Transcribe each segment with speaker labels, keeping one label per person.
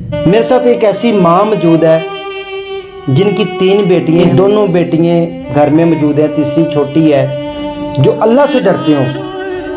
Speaker 1: मेरे साथ एक ऐसी माँ मौजूद है जिनकी 3 बेटियाँ, दोनों बेटियाँ घर में मौजूद हैं, तीसरी छोटी है, जो अल्लाह से डरती हूँ।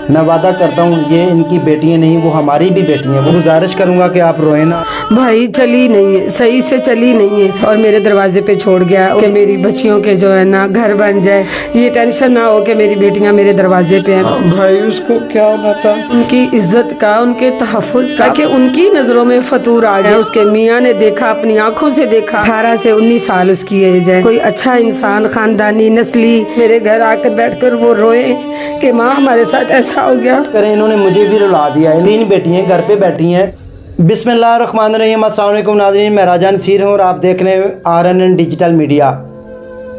Speaker 1: मैं वादा करता हूँ ये इनकी बेटियाँ नहीं, वो हमारी भी बेटियाँ। वो गुजारिश करूँगा कि आप रोए ना।
Speaker 2: भाई चली नहीं है, सही से चली नहीं है और मेरे दरवाजे पे छोड़ गया कि मेरी बच्चियों के जो है ना घर बन जाए, ये टेंशन ना हो कि मेरी बेटियां मेरे दरवाजे पे हैं।
Speaker 3: भाई उसको क्या होना था?
Speaker 2: उनकी इज्जत का, उनके तहफ़्फ़ुज़ का, कि उनकी नज़रों में फतूर आ गया। उसके मियाँ ने देखा, अपनी आंखों से देखा। 18 से 19 साल उसकी एज है। कोई अच्छा इंसान, खानदानी, नस्ली मेरे घर आकर बैठकर वो रोए कि माँ हमारे साथ ऐसा हो गया।
Speaker 1: करें, इन्होंने मुझे भी रुला दिया है। 3 बेटियाँ घर पे बैठी हैं। बिस्मिल्लाहिर्रहमानिर्रहीम। अस्सलाम वालेकुम नाज़रीन, मैं राजा नसीर हूँ और आप देख रहे हैं RNN डिजिटल मीडिया।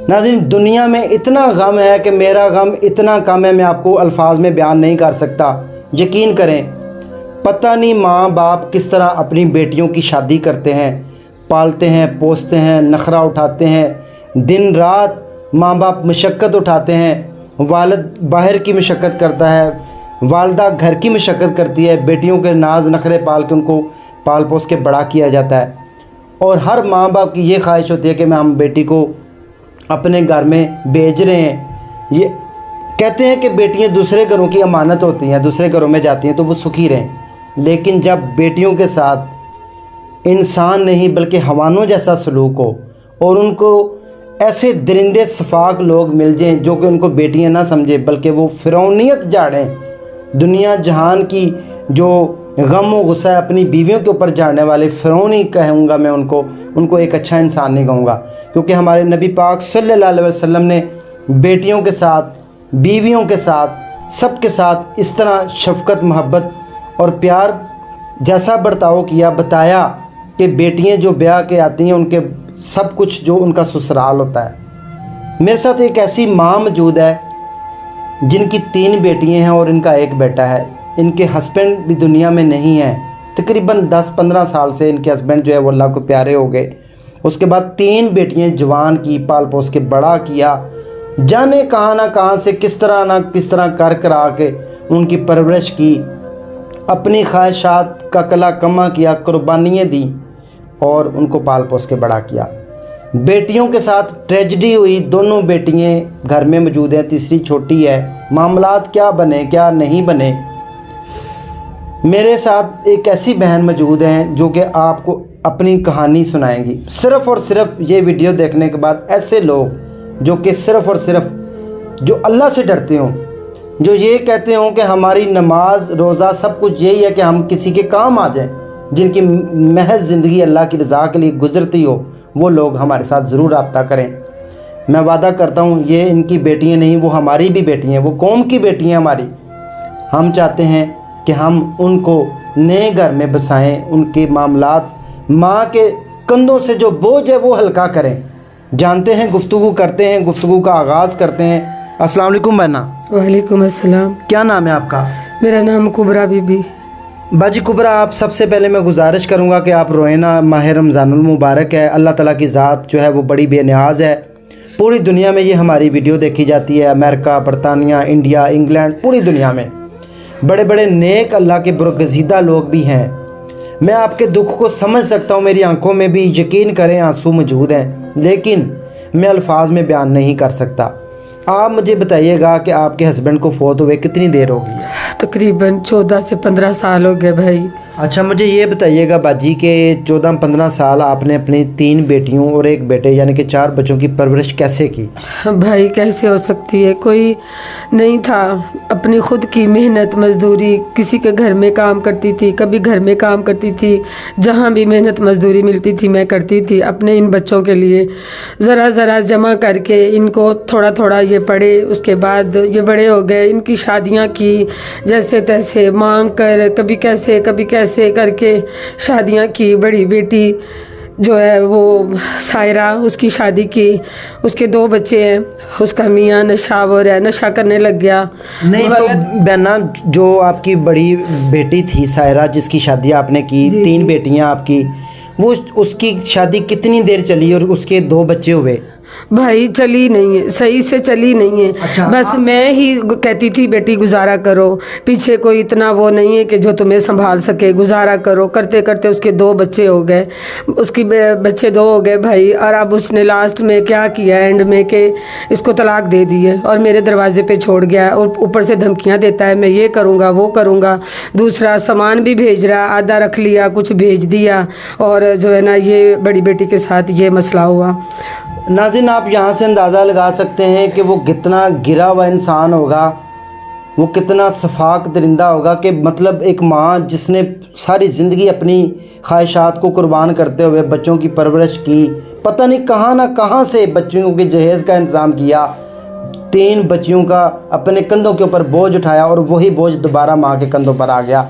Speaker 1: नाज़रीन, दुनिया में इतना गम है कि मेरा गम इतना कम है, मैं आपको अल्फाज में बयान नहीं कर सकता। यकीन करें, पता नहीं माँ बाप किस तरह अपनी बेटियों की शादी करते हैं, पालते हैं, पोसते हैं, नखरा उठाते हैं। दिन रात माँ बाप मशक्क़त उठाते हैं। वालिद बाहर की मशक्क़त करता है, वालदा घर की मशक्क़त करती है। बेटियों के नाज नखरे पाल के उनको पाल पोस के बड़ा किया जाता है। और हर माँ बाप की ये ख्वाहिश होती है कि मैं हम बेटी को अपने घर में भेज रहे हैं। ये कहते हैं कि बेटियां दूसरे घरों की अमानत होती हैं, दूसरे घरों में जाती हैं तो वो सुखी रहें। लेकिन जब बेटियों के साथ इंसान नहीं बल्कि हवानों जैसा सलूक हो और उनको ऐसे दरिंदे सफाक लोग मिल जाएं जो कि उनको बेटियां ना समझे बल्कि वो फ़िरौनियत झाड़ें, दुनिया जहान की जो गम व गुस्सा है अपनी बीवियों के ऊपर झाड़ने वाले फ़िरौन ही कहूँगा मैं उनको एक अच्छा इंसान नहीं कहूँगा। क्योंकि हमारे नबी पाक सल्लल्लाहु अलैहि वसल्लम ने बेटियों के साथ, बीवियों के साथ, सबके साथ इस तरह शफ़क़त, मोहब्बत और प्यार जैसा बर्ताव किया, बताया कि बेटियाँ जो ब्याह के आती हैं उनके सब कुछ जो उनका ससुराल होता है। मेरे साथ एक ऐसी माँ मौजूद है जिनकी 3 बेटियां हैं और इनका एक बेटा है। इनके हस्बैंड भी दुनिया में नहीं है। तकरीबन 10-15 साल से इनके हस्बैंड जो है वो अल्लाह को प्यारे हो गए। उसके बाद 3 बेटियां जवान की, पाल पोस के बड़ा किया। जाने कहाँ ना कहाँ से किस तरह कर करा के उनकी परवरिश की, अपनी ख्वाहिशात का कला कमा किया, कुर्बानियाँ दी और उनको पाल पोस के बड़ा किया। बेटियों के साथ ट्रेजिडी हुई। दोनों बेटियां घर में मौजूद हैं, तीसरी छोटी है। मामलात क्या बने क्या नहीं बने। मेरे साथ एक ऐसी बहन मौजूद हैं जो कि आपको अपनी कहानी सुनाएंगी। सिर्फ़ और सिर्फ ये वीडियो देखने के बाद ऐसे लोग जो कि सिर्फ़ और सिर्फ जो अल्लाह से डरते हों, जो ये कहते हों कि हमारी नमाज रोज़ा सब कुछ यही है कि हम किसी के काम आ जाएं, जिनकी महज ज़िंदगी अल्लाह की रज़ा के लिए गुज़रती हो, वो लोग हमारे साथ ज़रूर रब्ता करें। मैं वादा करता हूँ ये इनकी बेटियाँ नहीं, वो हमारी भी बेटियाँ हैं, वो कौम की बेटियाँ हमारी। हम चाहते हैं कि हम उनको नए घर में बसाएं, उनके मामलात, माँ के कंधों से जो बोझ है वो हल्का करें। जानते हैं, गुफ्तगू करते हैं, गुफ्तगू का आगाज़ करते हैं। अस्सलाम वालेकुम बहना।
Speaker 2: वालेकुम अस्सलाम।
Speaker 1: क्या नाम है आपका?
Speaker 2: मेरा नाम कुबरा बीबी।
Speaker 1: बाजी कुबरा, आप सबसे पहले मैं गुजारिश करूँगा कि आप रोए ना। माह रमज़ानुल मुबारक है। अल्लाह ताला की ज़ात जो है वो बड़ी बेनियाज़ है। पूरी दुनिया में ये हमारी वीडियो देखी जाती है। अमेरिका, बरतानिया, इंडिया, इंग्लैंड, पूरी दुनिया में बड़े बड़े नेक अल्लाह के बरगज़ीदा लोग भी हैं। मैं आपके दुख को समझ सकता हूँ, मेरी आंखों में भी यकीन करें आंसू मौजूद हैं, लेकिन मैं अल्फाज में बयान नहीं कर सकता। आप मुझे बताइएगा कि आपके हस्बैंड को फौत हुए कितनी देर हो गई है?
Speaker 2: तकरीबन 14 से 15 साल हो गए भाई।
Speaker 1: अच्छा, मुझे ये बताइएगा बाजी कि 14-15 साल आपने अपनी 3 बेटियों और एक बेटे यानी कि 4 बच्चों की परवरिश कैसे की?
Speaker 2: भाई कैसे हो सकती है, कोई नहीं था। अपनी खुद की मेहनत मजदूरी, किसी के घर में काम करती थी, कभी घर में काम करती थी। जहाँ भी मेहनत मजदूरी मिलती थी मैं करती थी अपने इन बच्चों के लिए। ज़रा ज़रा जमा करके इनको थोड़ा थोड़ा ये पढ़े, उसके बाद ये बड़े हो गए। इनकी शादियाँ की जैसे तैसे मांग कर, कभी कैसे करके शादियाँ की। बड़ी बेटी जो है वो सायरा, उसकी शादी की, उसके 2 बच्चे हैं। उसका मियाँ नशावर है, नशा करने लग गया।
Speaker 1: नहीं तो बहना, जो आपकी बड़ी बेटी थी सायरा जिसकी शादी आपने की, 3 बेटियां आपकी, वो उसकी शादी कितनी देर चली और उसके 2 बच्चे हुए?
Speaker 2: भाई चली नहीं है, सही से चली नहीं है।
Speaker 1: अच्छा,
Speaker 2: बस मैं ही कहती थी बेटी गुजारा करो, पीछे कोई इतना वो नहीं है कि जो तुम्हें संभाल सके, गुजारा करो। करते करते उसके 2 बच्चे हो गए, उसकी बच्चे 2 हो गए भाई। और अब उसने लास्ट में क्या किया एंड में कि इसको तलाक दे दी है और मेरे दरवाजे पे छोड़ गया है। और ऊपर से धमकियां देता है, मैं ये करूँगा वो करूँगा। दूसरा सामान भी भेज रहा, आधा रख लिया कुछ भेज दिया। और जो है ना ये बड़ी बेटी के साथ ये मसला हुआ।
Speaker 1: नाज़रीन, आप यहाँ से अंदाज़ा लगा सकते हैं कि वो कितना गिरा हुआ इंसान होगा, वो कितना शफाक दरिंदा होगा कि मतलब एक माँ जिसने सारी ज़िंदगी अपनी ख्वाहिशात को कुर्बान करते हुए बच्चों की परवरिश की, पता नहीं कहाँ ना कहाँ से बच्चियों के जहेज़ का इंतज़ाम किया, 3 बच्चियों का अपने कंधों के ऊपर बोझ उठाया और वही बोझ दोबारा माँ के कंधों पर आ गया।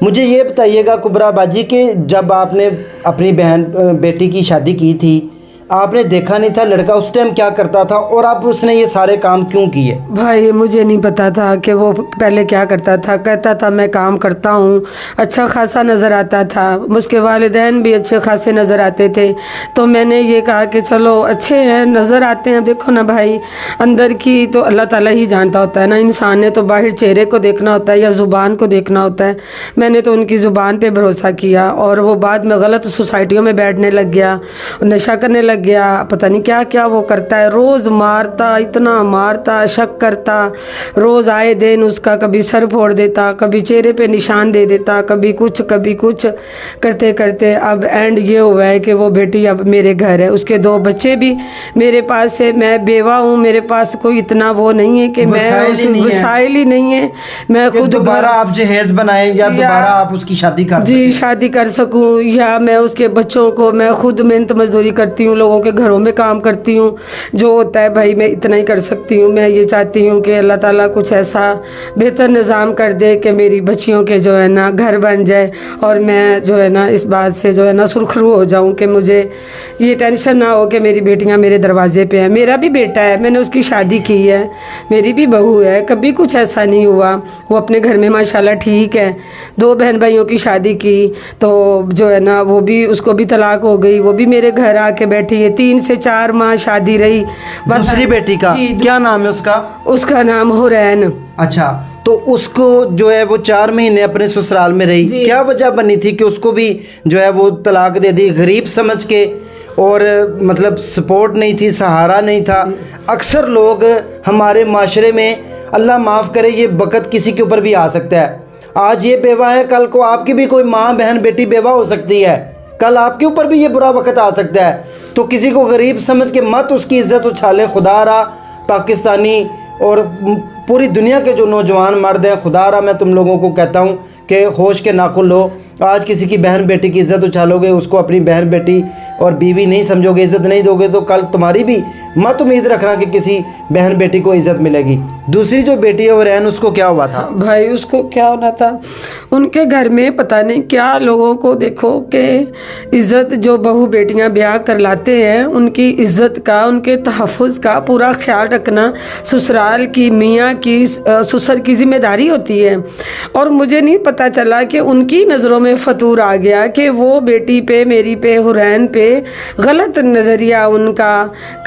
Speaker 1: मुझे ये बताइएगा कुबरा बाजी कि जब आपने अपनी बेटी की शादी की थी, आपने देखा नहीं था लड़का उस टाइम क्या करता था और अब उसने ये सारे काम क्यों किए?
Speaker 2: भाई मुझे नहीं पता था कि वो पहले क्या करता था। कहता था मैं काम करता हूँ, अच्छा खासा नज़र आता था, उसके वालिदैन भी अच्छे खासे नज़र आते थे। तो मैंने ये कहा कि चलो अच्छे हैं, नज़र आते हैं। देखो ना भाई, अंदर की तो अल्लाह ताला ही जानता होता है ना, इंसान ने तो बाहर चेहरे को देखना होता है या ज़ुबान को देखना होता है। मैंने तो उनकी ज़ुबान पे भरोसा किया और वो बाद में गलत सोसाइटियों में बैठने लग गया, नशा करने लग गया, पता नहीं क्या क्या वो करता है। रोज़ मारता, इतना मारता, शक करता, रोज़ आए दिन उसका कभी सर फोड़ देता, कभी चेहरे पे निशान दे देता, कभी कुछ करते करते अब एंड ये हुआ है कि वो बेटी अब मेरे घर है, उसके 2 बच्चे भी मेरे पास है। मैं बेवा हूँ, मेरे पास कोई इतना वो नहीं है कि मैं वसाइल ही नहीं है मैं खुद
Speaker 1: दोबारा आप जहेज बनाए या दोबारा आप उसकी शादी कर
Speaker 2: जी शादी कर सकूँ, या मैं उसके बच्चों को, मैं खुद मेहनत मजदूरी करती हूँ, लोगों के घरों में काम करती हूँ, जो होता है भाई मैं इतना ही कर सकती हूँ। मैं ये चाहती हूँ कि अल्लाह ताला कुछ ऐसा बेहतर निज़ाम कर दे कि मेरी बच्चियों के जो है ना घर बन जाए और मैं जो है ना इस बात से जो है ना सुरखरू हो जाऊँ कि मुझे ये टेंशन ना हो कि मेरी बेटियाँ मेरे दरवाजे पे हैं। मेरा भी बेटा है, मैंने उसकी शादी की है, मेरी भी बहू है, कभी कुछ ऐसा नहीं हुआ। वो अपने घर में माशाल्लाह ठीक है। 2 बहन भाइयों की शादी की तो जो है ना वो भी, उसको भी तलाक हो गई, वो भी मेरे घर आके बैठी है। 3 से 4 माह शादी रही। बस
Speaker 1: दूसरी बेटी का क्या नाम है उसका?
Speaker 2: उसका नाम हुरैन।
Speaker 1: अच्छा, तो उसको जो है वो 4 महीने अपने ससुराल में रही, क्या वजह बनी थी कि उसको भी जो है वो तलाक दे दी? गरीब समझ के, और मतलब सपोर्ट नहीं थी, सहारा नहीं था। अक्सर लोग हमारे माशरे में, अल्लाह माफ़ करे, ये वक़्त किसी के ऊपर भी आ सकता है। आज ये बेवा है, कल को आपकी भी कोई माँ बहन बेटी बेवा हो सकती है, कल आपके ऊपर भी ये बुरा वक़्त आ सकता है। तो किसी को गरीब समझ के मत उसकी इज़्ज़त उछाले। खुदा रहा पाकिस्तानी और पूरी दुनिया के जो नौजवान मर्द हैं, खुदा रहा मैं तुम लोगों को कहता हूँ कि होश के नाखुन लो। आज किसी की बहन बेटी की इज़्ज़त उछालोगे, उसको अपनी बहन बेटी और बीवी नहीं समझोगे, इज़्ज़त नहीं दोगे, तो कल तुम्हारी भी मत उम्मीद रखना कि किसी बहन बेटी को इज़्ज़त मिलेगी। दूसरी जो बेटी है हुरैन, उसको क्या हुआ था?
Speaker 2: भाई उसको क्या होना था, उनके घर में पता नहीं क्या लोगों को, देखो कि इज़्ज़त जो बहू बेटियां ब्याह कर लाते हैं, उनकी इज़्ज़त का, उनके तहफ़्फ़ुज़ का पूरा ख्याल रखना ससुराल की, मियाँ की, ससुर की ज़िम्मेदारी होती है। और मुझे नहीं पता चला कि उनकी नज़रों में फतूर आ गया कि वो बेटी पे, मेरी पे, हुरैन पे गलत नज़रिया उनका।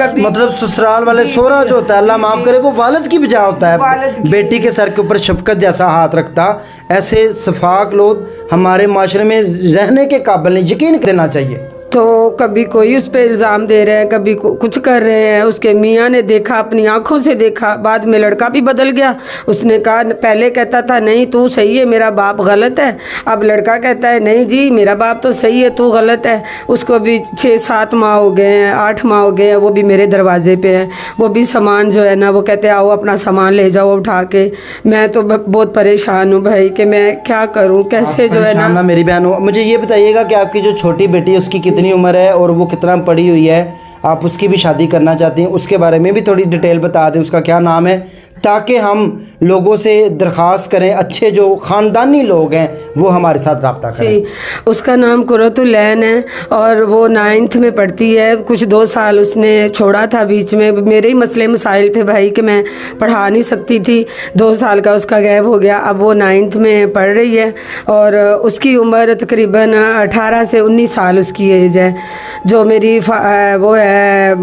Speaker 2: कभी
Speaker 1: मतलब ससुराल वाले सोरा जो होता है, अल्लाह माफ़ करे, वो वालिद की बजा होता है, बेटी के सर के ऊपर शफकत जैसा हाथ रखता। ऐसे सफाक लोग हमारे माशरे में रहने के काबिल नहीं, यकीन देना चाहिए।
Speaker 2: तो कभी कोई उस पर इल्ज़ाम दे रहे हैं, कभी कुछ कर रहे हैं। उसके मियाँ ने देखा, अपनी आंखों से देखा, बाद में लड़का भी बदल गया। उसने कहा, पहले कहता था नहीं तू सही है, मेरा बाप गलत है, अब लड़का कहता है नहीं जी मेरा बाप तो सही है, तू गलत है। उसको भी 6-7 माह हो गए हैं, 8 माह हो गए हैं, वो भी मेरे दरवाजे पे है। वो भी सामान जो है ना, वो कहते आओ अपना सामान ले जाओ उठा के। मैं तो बहुत परेशान हूँ भाई कि मैं क्या करूँ, कैसे जो है ना।
Speaker 1: मेरी बहन हो, मुझे ये बताइएगा कि आपकी जो छोटी बेटी है उसकी कितनी उम्र है और वो कितना पढ़ी हुई है? आप उसकी भी शादी करना चाहती हैं, उसके बारे में भी थोड़ी डिटेल बता दें, उसका क्या नाम है, ताकि हम लोगों से दरख्वास्त करें, अच्छे जो ख़ानदानी लोग हैं वो हमारे साथ रब्ता करें।
Speaker 2: जी, उसका नाम कुर्रतुलैन है और वो 9th में पढ़ती है। कुछ 2 साल उसने छोड़ा था बीच में, मेरे ही मसले मसाइल थे भाई कि मैं पढ़ा नहीं सकती थी। 2 साल का उसका गैप हो गया, अब वो 9th में पढ़ रही है और उसकी उम्र तकरीबन 18 से 19 साल उसकी एज है। जो मेरी वो है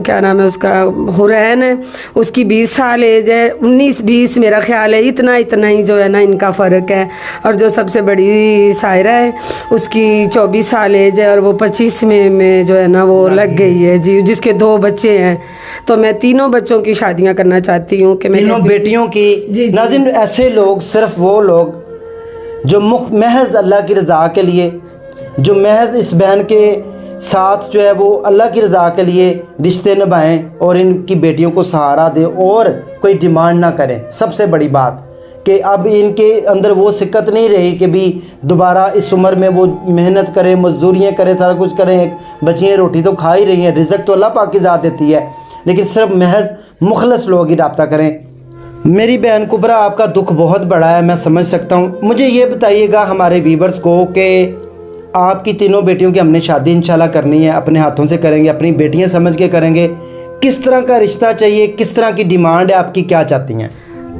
Speaker 2: क्या नाम है उसका, हुरैन है, उसकी 20 साल एज है, 19-20 मेरा ख्याल है, इतना ही जो है ना इनका फ़र्क है। और जो सबसे बड़ी सायरा है उसकी 24 साल एज है और वो 25 में जो है ना वो लग गई है जी, जिसके 2 बच्चे हैं। तो मैं तीनों बच्चों की शादियां करना चाहती हूँ कि
Speaker 1: तीनों बेटियों की।
Speaker 2: जी।
Speaker 1: नाज़रीन, ऐसे लोग, सिर्फ वो लोग जो महज अल्लाह की रज़ा के लिए, जो महज इस बहन के साथ जो है वो अल्लाह की रज़ा के लिए रिश्ते निभाएं और इनकी बेटियों को सहारा दें और कोई डिमांड ना करें। सबसे बड़ी बात कि अब इनके अंदर वो सिक्कत नहीं रही कि भी दोबारा इस उम्र में वो मेहनत करें, मजदूरियाँ करें, सारा कुछ करें। बच्चियाँ रोटी तो खा ही रही हैं, रिज़्क़ तो अल्लाह पाक की ज़ात देती है, लेकिन सिर्फ महज मुखलस लोग ही रब्ता करें। मेरी बहन कुबरा, आपका दुख बहुत बड़ा है, मैं समझ सकता हूँ। मुझे ये बताइएगा हमारे व्यूवर्स को कि आपकी तीनों बेटियों की हमने शादी इंशाल्लाह करनी है, अपने हाथों से करेंगे, अपनी बेटियां समझ के करेंगे। किस तरह का रिश्ता चाहिए, किस तरह की डिमांड है आपकी, क्या चाहती हैं?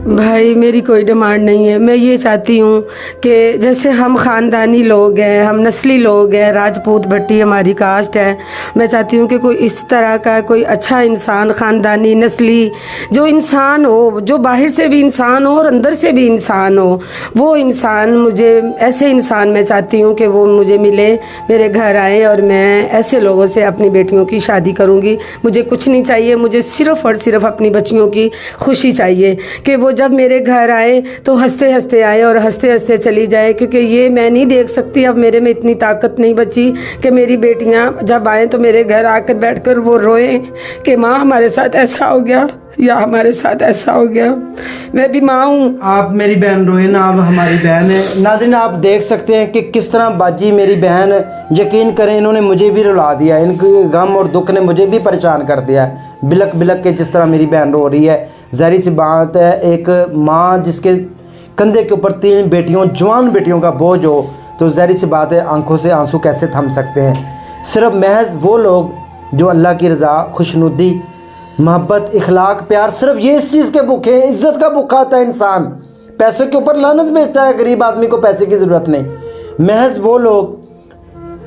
Speaker 2: भाई मेरी कोई डिमांड नहीं है। मैं ये चाहती हूँ कि जैसे हम ख़ानदानी लोग हैं, हम नस्ली लोग हैं, राजपूत भट्टी हमारी कास्ट है। मैं चाहती हूँ कि कोई इस तरह का कोई अच्छा इंसान, ख़ानदानी नस्ली जो इंसान हो, जो बाहर से भी इंसान हो और अंदर से भी इंसान हो, वो इंसान मुझे, ऐसे इंसान मैं चाहती हूँ कि वो मुझे मिले, मेरे घर आए और मैं ऐसे लोगों से अपनी बेटियों की शादी करूँगी। मुझे कुछ नहीं चाहिए, मुझे सिर्फ़ और सिर्फ अपनी बच्चियों की खुशी चाहिए कि वो जब मेरे घर आए तो हंसते हंसते आए और हंसते हंसते चली जाए। क्योंकि ये मैं नहीं देख सकती, अब मेरे में इतनी ताकत नहीं बची कि मेरी बेटियां जब आएँ तो मेरे घर आकर बैठकर वो रोएं कि माँ हमारे साथ ऐसा हो गया या हमारे साथ ऐसा हो गया। मैं भी माँ हूँ।
Speaker 1: आप मेरी बहन रोए ना, आप हमारी बहन है। नाज़रीन, आप देख सकते हैं कि किस तरह बाजी मेरी बहन, यकीन करें इन्होंने मुझे भी रुला दिया, इनके गम और दुख ने मुझे भी परेशान कर दिया। बिलक बिलक के जिस तरह मेरी बहन रो रही है, ज़ाहिर सी बात है एक माँ जिसके कंधे के ऊपर 3 बेटियों, जवान बेटियों का बोझ हो, तो ज़ाहिर सी बात है आंखों से आंसू कैसे थम सकते हैं। सिर्फ महज वो लोग जो अल्लाह की रज़ा, खुशनुदी, मोहब्बत, इखलाक, प्यार, सिर्फ ये इस चीज़ के भूखे हैं। इज़्ज़त का भूखा होता है इंसान, पैसों के ऊपर लानत बेचता है। गरीब आदमी को पैसे की ज़रूरत नहीं। महज वो लोग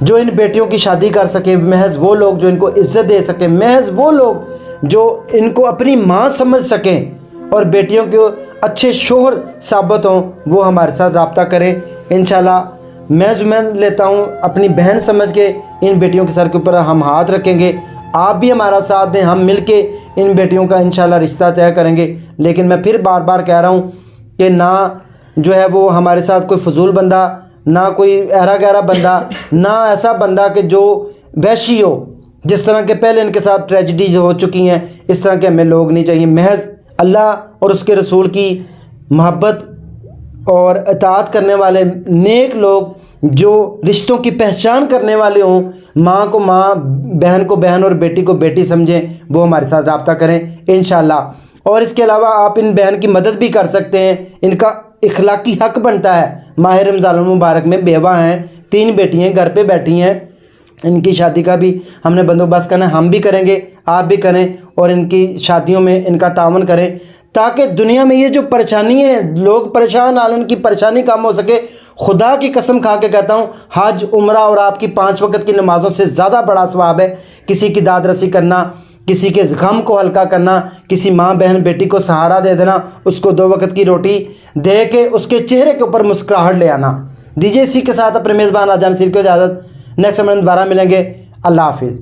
Speaker 1: जो इन बेटियों की शादी कर सके, महज वो लोग जो इनको इज़्ज़त दे सके, महज वो लोग जो इनको अपनी माँ समझ सकें और बेटियों के अच्छे शोहर साबित हों, वो हमारे साथ रब्ता करें। इंशाल्लाह मैं लेता हूँ अपनी बहन समझ के, इन बेटियों के सर के ऊपर हम हाथ रखेंगे। आप भी हमारा साथ दें, हम मिल के इन बेटियों का इंशाल्लाह रिश्ता तय करेंगे। लेकिन मैं फिर बार बार कह रहा हूँ कि ना जो है वो हमारे साथ कोई फजूल बंदा, ना कोई ऐरा गहरा बंदा, ना ऐसा बंदा कि जो वैशी हो, जिस तरह के पहले इनके साथ ट्रेजिडीज हो चुकी हैं, इस तरह के हमें लोग नहीं चाहिए। महज अल्लाह और उसके रसूल की मोहब्बत और इताअत करने वाले नेक लोग, जो रिश्तों की पहचान करने वाले हों, माँ को माँ, बहन को बहन और बेटी को बेटी समझें, वो हमारे साथ रब्ता करें इंशाल्लाह। और इसके अलावा आप इन बहन की मदद भी कर सकते हैं, इनका इखलाकी हक बनता है। माह रमज़ान मुबारक में बेवा हैं, 3 बेटियाँ घर पे बैठी हैं, इनकी शादी का भी हमने बंदोबस्त करना है। हम भी करेंगे, आप भी करें और इनकी शादियों में इनका तावन करें, ताकि दुनिया में ये जो परेशानी है, लोग परेशान आलन की परेशानी कम हो सके। खुदा की कसम खा के कहता हूँ, हज, उम्रा और आपकी 5 वक्त की नमाज़ों से ज़्यादा बड़ा सवाब है किसी की दाद रसी करना, किसी के गम को हल्का करना, किसी माँ बहन बेटी को सहारा दे देना, उसको 2 वक्त की रोटी दे के उसके चेहरे के ऊपर मुस्कुराहट ले आना। दीजिए इसी के साथ अपने मेज़बान आजान सिर को इजाज़त। नेक्स्ट समय दोबारा मिलेंगे। अल्लाह हाफिज़।